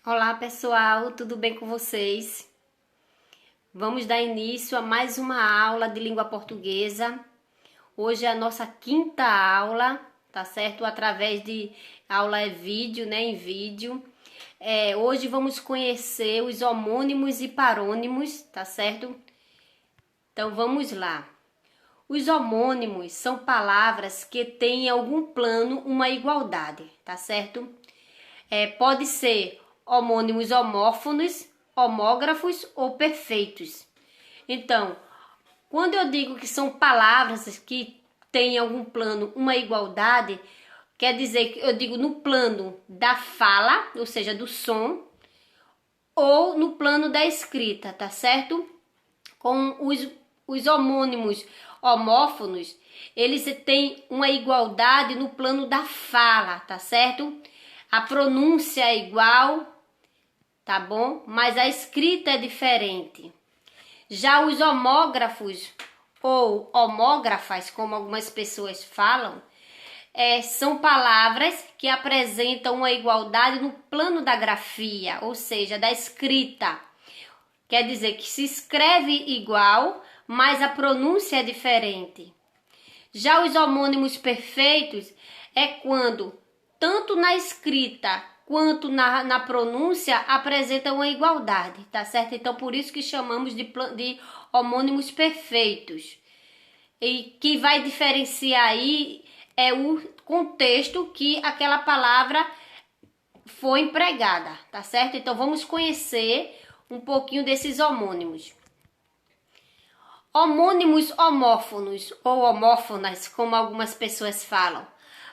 Olá pessoal, tudo bem com vocês? Vamos dar início a mais uma aula de língua portuguesa. Hoje é a nossa quinta aula, tá certo? Através de aula vídeo, né? Em vídeo. Hoje vamos conhecer os homônimos e parônimos, tá certo? Então vamos lá. Os homônimos são palavras que têm em algum plano uma igualdade, tá certo? Pode ser homônimos homófonos, homógrafos ou perfeitos. Então, quando eu digo que são palavras que têm em algum plano uma igualdade, quer dizer que eu digo no plano da fala, ou seja, do som, ou no plano da escrita, tá certo? Com os homônimos homófonos, eles têm uma igualdade no plano da fala, tá certo? A pronúncia é igual, tá bom? Mas a escrita é diferente. Já os homógrafos ou homógrafas, como algumas pessoas falam, são palavras que apresentam uma igualdade no plano da grafia, ou seja, da escrita. Quer dizer que se escreve igual, mas a pronúncia é diferente. Já os homônimos perfeitos é quando, tanto na escrita quanto na pronúncia, apresentam uma igualdade, tá certo? Então, por isso que chamamos de homônimos perfeitos. E que vai diferenciar aí é o contexto que aquela palavra foi empregada, tá certo? Então, vamos conhecer um pouquinho desses homônimos. Homônimos homófonos ou homófonas, como algumas pessoas falam.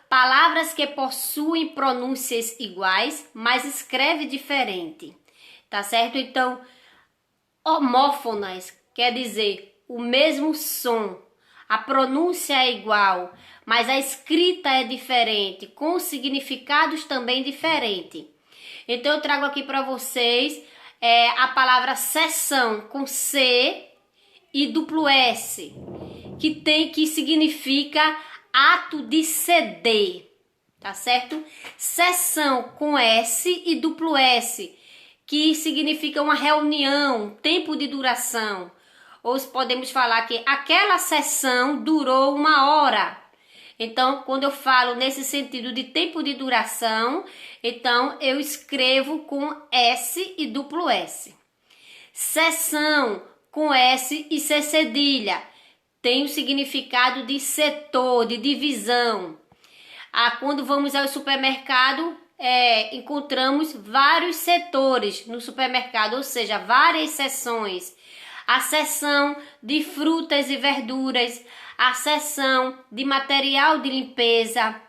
Palavras que possuem pronúncias iguais, mas escreve diferente. Tá certo? Então, homófonas quer dizer o mesmo som. A pronúncia é igual, mas a escrita é diferente, com significados também diferentes. Então, eu trago aqui para vocês a palavra sessão com C e duplo S, que significa ato de ceder, tá certo? Sessão com S e duplo S, que significa uma reunião, tempo de duração. Ou podemos falar que aquela sessão durou 1 hora. Então, quando eu falo nesse sentido de tempo de duração, então eu escrevo com S e duplo S. Sessão com S e C cedilha tem o significado de setor, de divisão. Quando vamos ao supermercado, encontramos vários setores no supermercado, ou seja, várias seções. A seção de frutas e verduras, a seção de material de limpeza,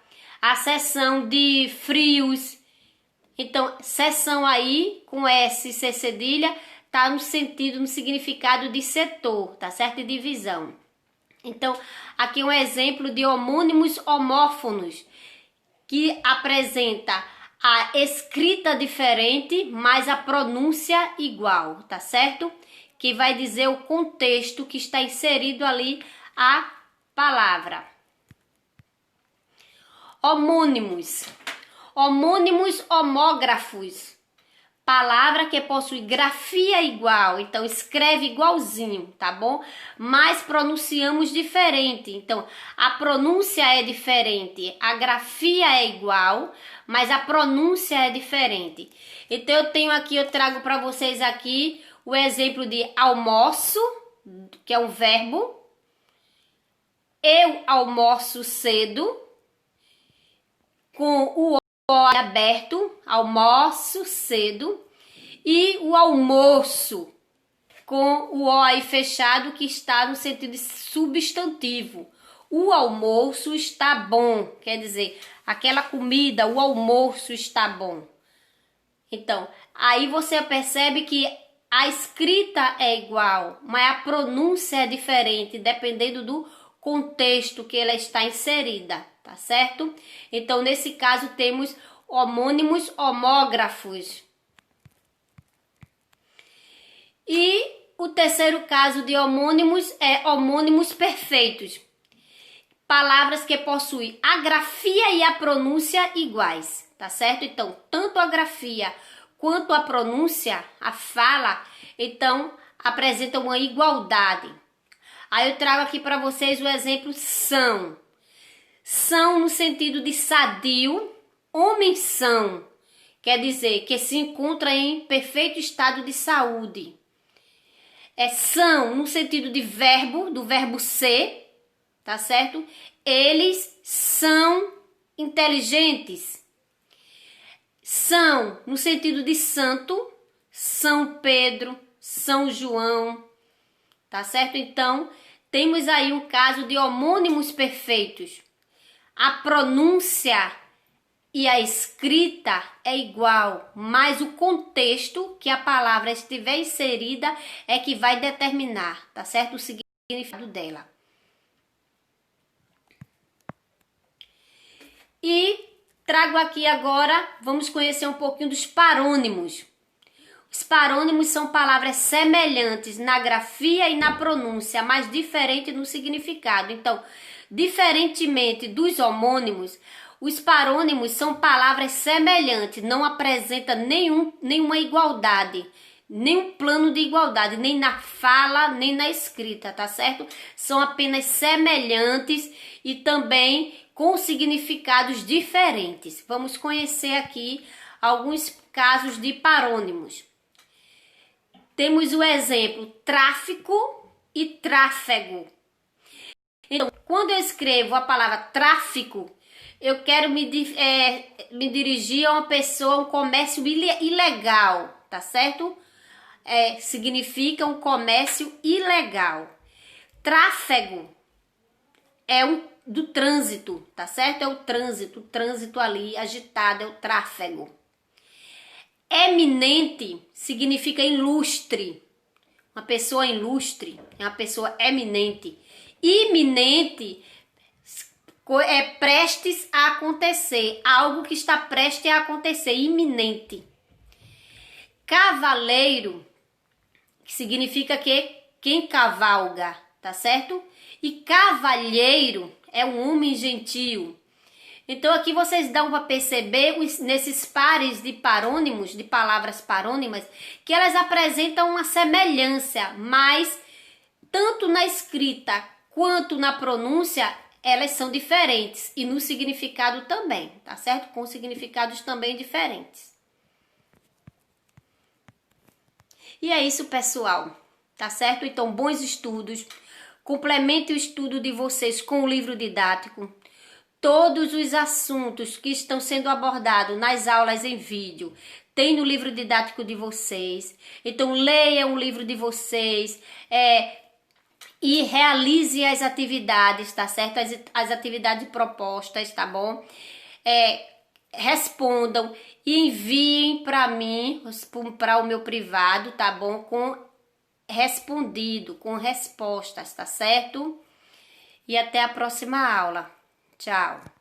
a seção de frios. Então, seção aí, com S e C cedilha, tá no significado de setor, tá certo? De divisão. Então, aqui um exemplo de homônimos homófonos, que apresenta a escrita diferente, mas a pronúncia igual, tá certo? Que vai dizer o contexto que está inserido ali a palavra. Homônimos. Homônimos homógrafos. Palavra que possui grafia igual, então escreve igualzinho, tá bom? Mas pronunciamos diferente, então a pronúncia é diferente, a grafia é igual, mas a pronúncia é diferente. Então eu trago para vocês aqui o exemplo de almoço, que é um verbo. Eu almoço cedo, com o aberto, almoço cedo, e o almoço com o O aí fechado, que está no sentido de substantivo. O almoço está bom, quer dizer, aquela comida, o almoço está bom. Então, aí você percebe que a escrita é igual, mas a pronúncia é diferente, dependendo do contexto que ela está inserida, tá certo? Então, nesse caso, temos homônimos homógrafos. E o terceiro caso de homônimos é homônimos perfeitos. Palavras que possuem a grafia e a pronúncia iguais, tá certo? Então, tanto a grafia quanto a pronúncia, a fala, então apresenta uma igualdade. Aí eu trago aqui para vocês o exemplo são. São no sentido de sadio, homens são. Quer dizer que se encontra em perfeito estado de saúde. São no sentido de verbo, do verbo ser, tá certo? Eles são inteligentes. São no sentido de santo, São Pedro, São João, tá certo? Então, temos aí um caso de homônimos perfeitos. A pronúncia e a escrita é igual, mas o contexto que a palavra estiver inserida é que vai determinar, tá certo? O significado dela. E trago aqui agora, vamos conhecer um pouquinho dos parônimos. Os parônimos são palavras semelhantes na grafia e na pronúncia, mas diferentes no significado. Então, diferentemente dos homônimos, os parônimos são palavras semelhantes, não apresentam nenhuma igualdade, nenhum plano de igualdade, nem na fala, nem na escrita, tá certo? São apenas semelhantes e também com significados diferentes. Vamos conhecer aqui alguns casos de parônimos. Temos o exemplo tráfico e tráfego. Então, quando eu escrevo a palavra tráfico, eu quero me dirigir a uma pessoa, um comércio ilegal, tá certo? Significa um comércio ilegal. Tráfego é do trânsito, tá certo? É o trânsito ali agitado, é o tráfego. Eminente significa ilustre, uma pessoa ilustre, é uma pessoa eminente. Iminente é prestes a acontecer, algo que está prestes a acontecer, iminente. Cavaleiro, que significa que quem cavalga, tá certo? E cavalheiro é um homem gentil. Então aqui vocês dão para perceber nesses pares de parônimos, de palavras parônimas, que elas apresentam uma semelhança, mas tanto na escrita quanto na pronúncia, elas são diferentes e no significado também, tá certo? Com significados também diferentes. E é isso, pessoal, tá certo? Então, bons estudos. Complemente o estudo de vocês com o livro didático. Todos os assuntos que estão sendo abordados nas aulas em vídeo tem no livro didático de vocês. Então, leiam o livro de vocês e realize as atividades, tá certo? As atividades propostas, tá bom? Respondam e enviem para mim, para o meu privado, tá bom? Com respostas, tá certo? E até a próxima aula. Tchau!